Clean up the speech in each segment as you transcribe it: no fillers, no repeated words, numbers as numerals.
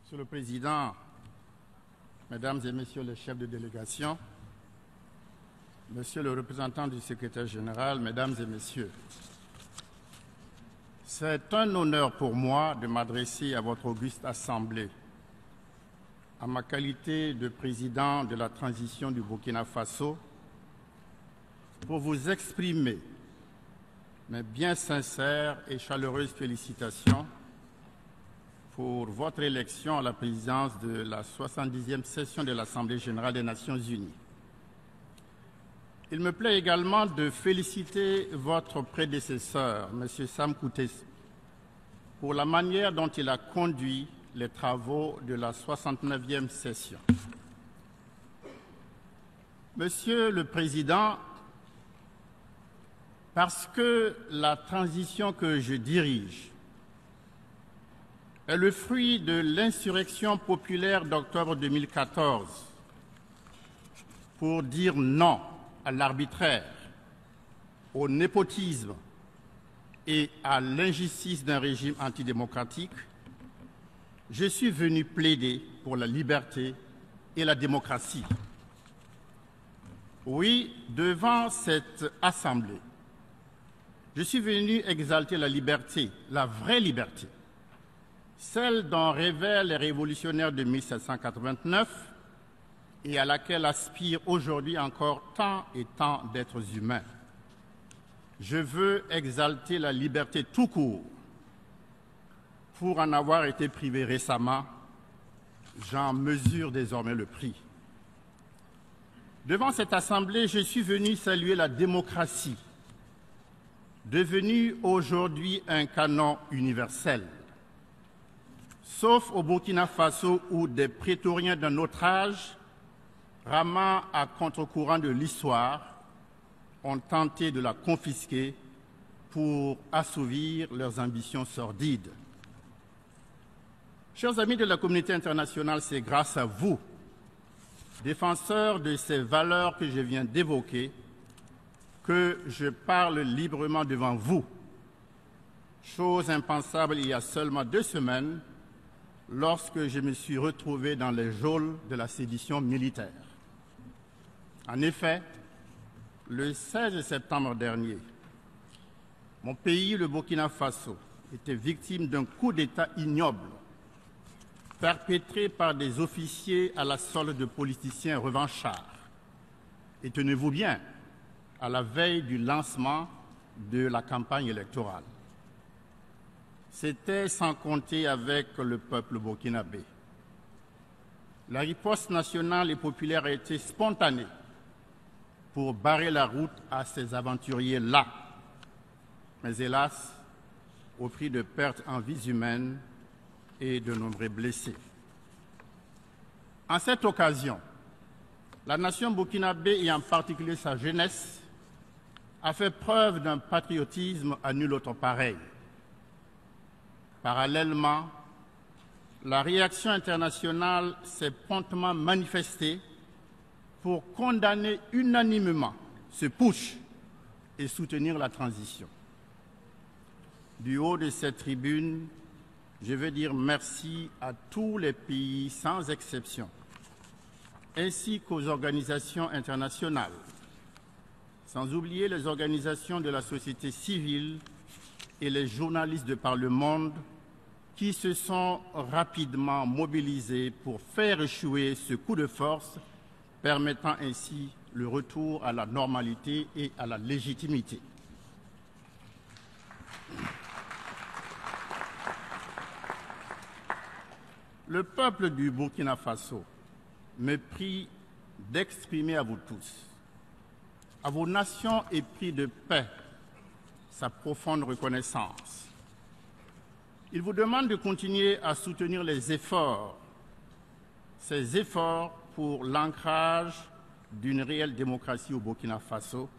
Monsieur le Président, Mesdames et Messieurs les chefs de délégation, Monsieur le représentant du secrétaire général, Mesdames et Messieurs, c'est un honneur pour moi de m'adresser à votre auguste Assemblée, en ma qualité de président de la transition du Burkina Faso, pour vous exprimer mes bien sincères et chaleureuses félicitations pour votre élection à la présidence de la 70e session de l'Assemblée générale des Nations unies. Il me plaît également de féliciter votre prédécesseur, M. Sam Kutesa, pour la manière dont il a conduit les travaux de la 69e session. Monsieur le Président, parce que la transition que je dirige est le fruit de l'insurrection populaire d'octobre 2014 pour dire non à l'arbitraire, au népotisme et à l'injustice d'un régime antidémocratique, je suis venu plaider pour la liberté et la démocratie. Oui, devant cette Assemblée, je suis venu exalter la liberté, la vraie liberté, celle dont rêvaient les révolutionnaires de 1789 et à laquelle aspirent aujourd'hui encore tant et tant d'êtres humains. Je veux exalter la liberté tout court. Pour en avoir été privé récemment, j'en mesure désormais le prix. Devant cette Assemblée, je suis venu saluer la démocratie, devenue aujourd'hui un canon universel. Sauf au Burkina Faso où des prétoriens d'un autre âge, ramant à contre-courant de l'histoire, ont tenté de la confisquer pour assouvir leurs ambitions sordides. Chers amis de la communauté internationale, c'est grâce à vous, défenseurs de ces valeurs que je viens d'évoquer, que je parle librement devant vous. Chose impensable il y a seulement 2 semaines, lorsque je me suis retrouvé dans les geôles de la sédition militaire. En effet, le 16 septembre dernier, mon pays, le Burkina Faso, était victime d'un coup d'État ignoble perpétré par des officiers à la solde de politiciens revanchards. Et tenez-vous bien, à la veille du lancement de la campagne électorale. C'était sans compter avec le peuple burkinabé. La riposte nationale et populaire a été spontanée pour barrer la route à ces aventuriers-là. Mais hélas, au prix de pertes en vies humaines et de nombreux blessés. En cette occasion, la nation burkinabé, et en particulier sa jeunesse, a fait preuve d'un patriotisme à nul autre pareil. Parallèlement, la réaction internationale s'est promptement manifestée pour condamner unanimement ce putsch et soutenir la transition. Du haut de cette tribune, je veux dire merci à tous les pays sans exception, ainsi qu'aux organisations internationales, sans oublier les organisations de la société civile et les journalistes de par le monde qui se sont rapidement mobilisés pour faire échouer ce coup de force, permettant ainsi le retour à la normalité et à la légitimité. Le peuple du Burkina Faso me prie d'exprimer à vous tous, à vos nations épris de paix, sa profonde reconnaissance. Il vous demande de continuer à soutenir ces efforts pour l'ancrage d'une réelle démocratie au Burkina Faso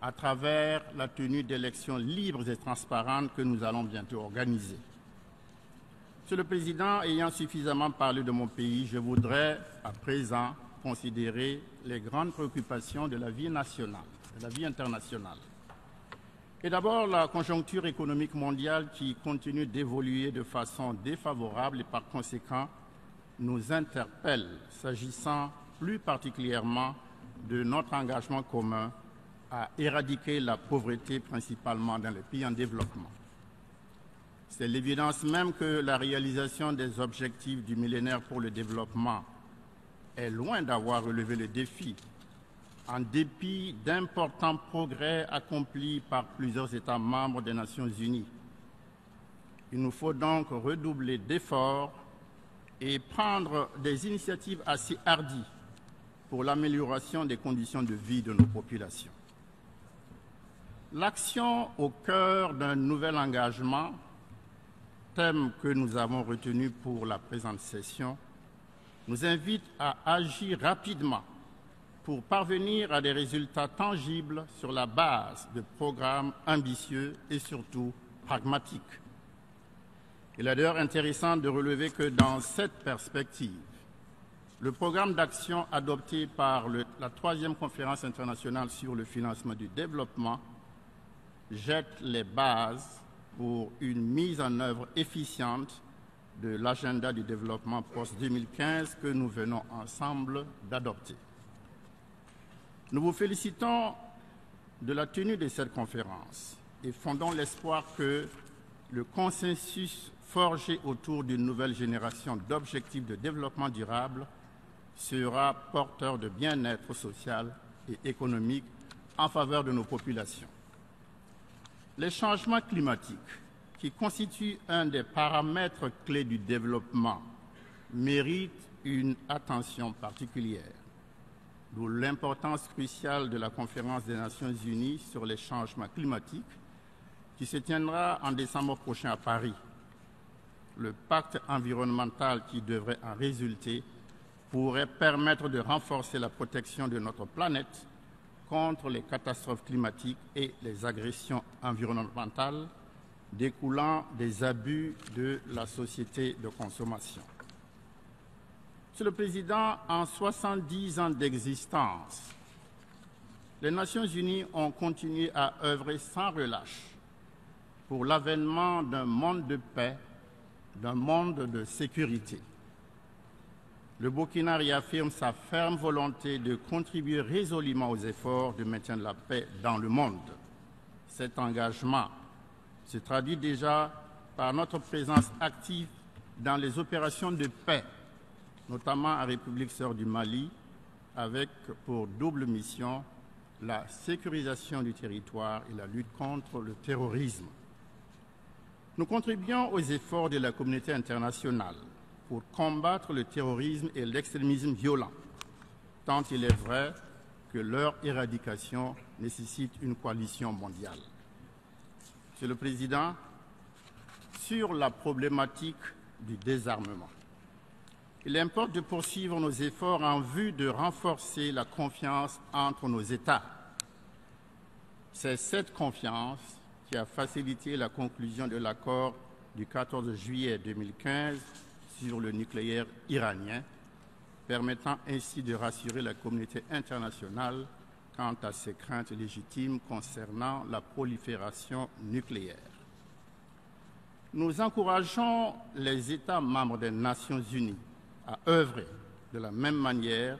à travers la tenue d'élections libres et transparentes que nous allons bientôt organiser. Monsieur le Président, ayant suffisamment parlé de mon pays, je voudrais à présent considérer les grandes préoccupations de la vie nationale, de la vie internationale. Et d'abord, la conjoncture économique mondiale qui continue d'évoluer de façon défavorable et par conséquent nous interpelle s'agissant plus particulièrement de notre engagement commun à éradiquer la pauvreté, principalement dans les pays en développement. C'est l'évidence même que la réalisation des objectifs du millénaire pour le développement est loin d'avoir relevé le défi, en dépit d'importants progrès accomplis par plusieurs États membres des Nations Unies. Il nous faut donc redoubler d'efforts et prendre des initiatives assez hardies pour l'amélioration des conditions de vie de nos populations. L'action au cœur d'un nouvel engagement, thème que nous avons retenu pour la présente session, nous invite à agir rapidement pour parvenir à des résultats tangibles sur la base de programmes ambitieux et surtout pragmatiques. Il est d'ailleurs intéressant de relever que dans cette perspective, le programme d'action adopté par la 3e conférence internationale sur le financement du développement jette les bases pour une mise en œuvre efficiente de l'agenda du développement post-2015 que nous venons ensemble d'adopter. Nous vous félicitons de la tenue de cette conférence et fondons l'espoir que le consensus forgé autour d'une nouvelle génération d'objectifs de développement durable sera porteur de bien-être social et économique en faveur de nos populations. Les changements climatiques, qui constituent un des paramètres clés du développement, méritent une attention particulière, d'où l'importance cruciale de la Conférence des Nations Unies sur les changements climatiques qui se tiendra en décembre prochain à Paris. Le pacte environnemental qui devrait en résulter pourrait permettre de renforcer la protection de notre planète contre les catastrophes climatiques et les agressions environnementales découlant des abus de la société de consommation. Monsieur le Président, en 70 ans d'existence, les Nations Unies ont continué à œuvrer sans relâche pour l'avènement d'un monde de paix, d'un monde de sécurité. Le Burkina réaffirme sa ferme volonté de contribuer résolument aux efforts de maintien de la paix dans le monde. Cet engagement se traduit déjà par notre présence active dans les opérations de paix, notamment en République sœur du Mali, avec pour double mission la sécurisation du territoire et la lutte contre le terrorisme. Nous contribuons aux efforts de la communauté internationale pour combattre le terrorisme et l'extrémisme violent, tant il est vrai que leur éradication nécessite une coalition mondiale. Monsieur le Président, sur la problématique du désarmement, il importe de poursuivre nos efforts en vue de renforcer la confiance entre nos États. C'est cette confiance qui a facilité la conclusion de l'accord du 14 juillet 2015 sur le nucléaire iranien, permettant ainsi de rassurer la communauté internationale quant à ses craintes légitimes concernant la prolifération nucléaire. Nous encourageons les États membres des Nations Unies à œuvrer de la même manière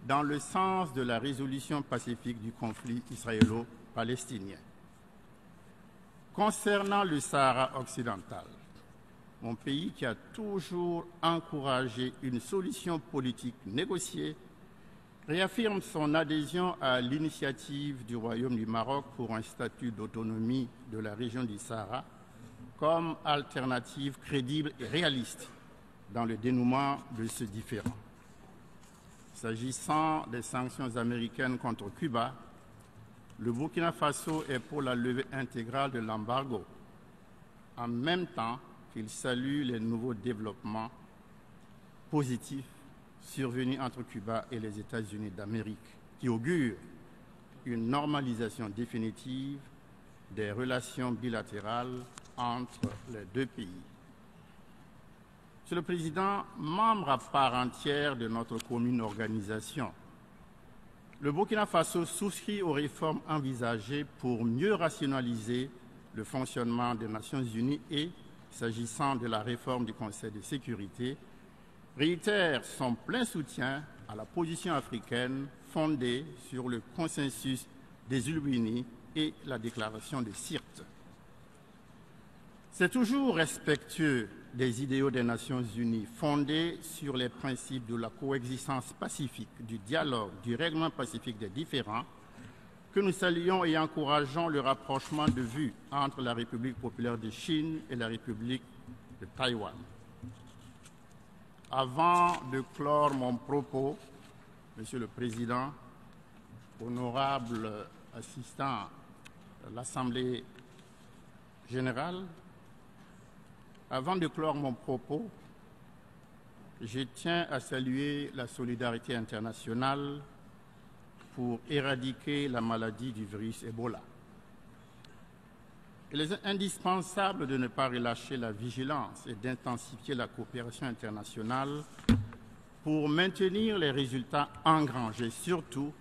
dans le sens de la résolution pacifique du conflit israélo-palestinien. Concernant le Sahara occidental, mon pays qui a toujours encouragé une solution politique négociée réaffirme son adhésion à l'initiative du Royaume du Maroc pour un statut d'autonomie de la région du Sahara comme alternative crédible et réaliste dans le dénouement de ce différend. S'agissant des sanctions américaines contre Cuba, le Burkina Faso est pour la levée intégrale de l'embargo, en même temps qu'il salue les nouveaux développements positifs survenus entre Cuba et les États-Unis d'Amérique, qui augurent une normalisation définitive des relations bilatérales entre les deux pays. Monsieur le Président, membre à part entière de notre commune organisation, le Burkina Faso souscrit aux réformes envisagées pour mieux rationaliser le fonctionnement des Nations Unies et, s'agissant de la réforme du Conseil de sécurité, réitère son plein soutien à la position africaine fondée sur le consensus des Ulbini et la déclaration de Sirte. C'est toujours respectueux des idéaux des Nations Unies fondés sur les principes de la coexistence pacifique, du dialogue, du règlement pacifique des différends que nous saluons et encourageons le rapprochement de vues entre la République populaire de Chine et la République de Taïwan. Avant de clore mon propos, Monsieur le Président, honorable assistant à l'Assemblée générale, avant de clore mon propos, je tiens à saluer la solidarité internationale pour éradiquer la maladie du virus Ebola. Il est indispensable de ne pas relâcher la vigilance et d'intensifier la coopération internationale pour maintenir les résultats engrangés et surtout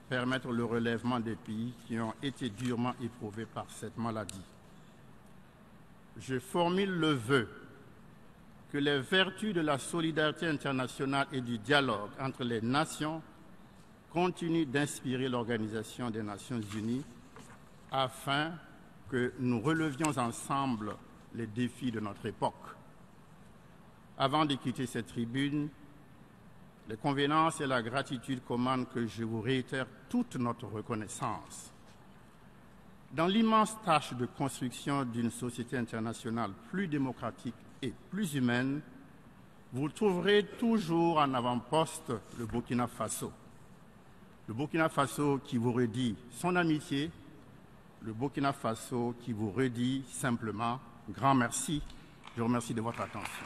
permettre le relèvement des pays qui ont été durement éprouvés par cette maladie. Je formule le vœu que les vertus de la solidarité internationale et du dialogue entre les nations continuent d'inspirer l'Organisation des Nations Unies afin que nous relevions ensemble les défis de notre époque. Avant de quitter cette tribune, les convenances et la gratitude commandent que je vous réitère toute notre reconnaissance. Dans l'immense tâche de construction d'une société internationale plus démocratique et plus humaine, vous trouverez toujours en avant-poste le Burkina Faso. Le Burkina Faso qui vous redit son amitié, le Burkina Faso qui vous redit simplement grand merci. Je vous remercie de votre attention.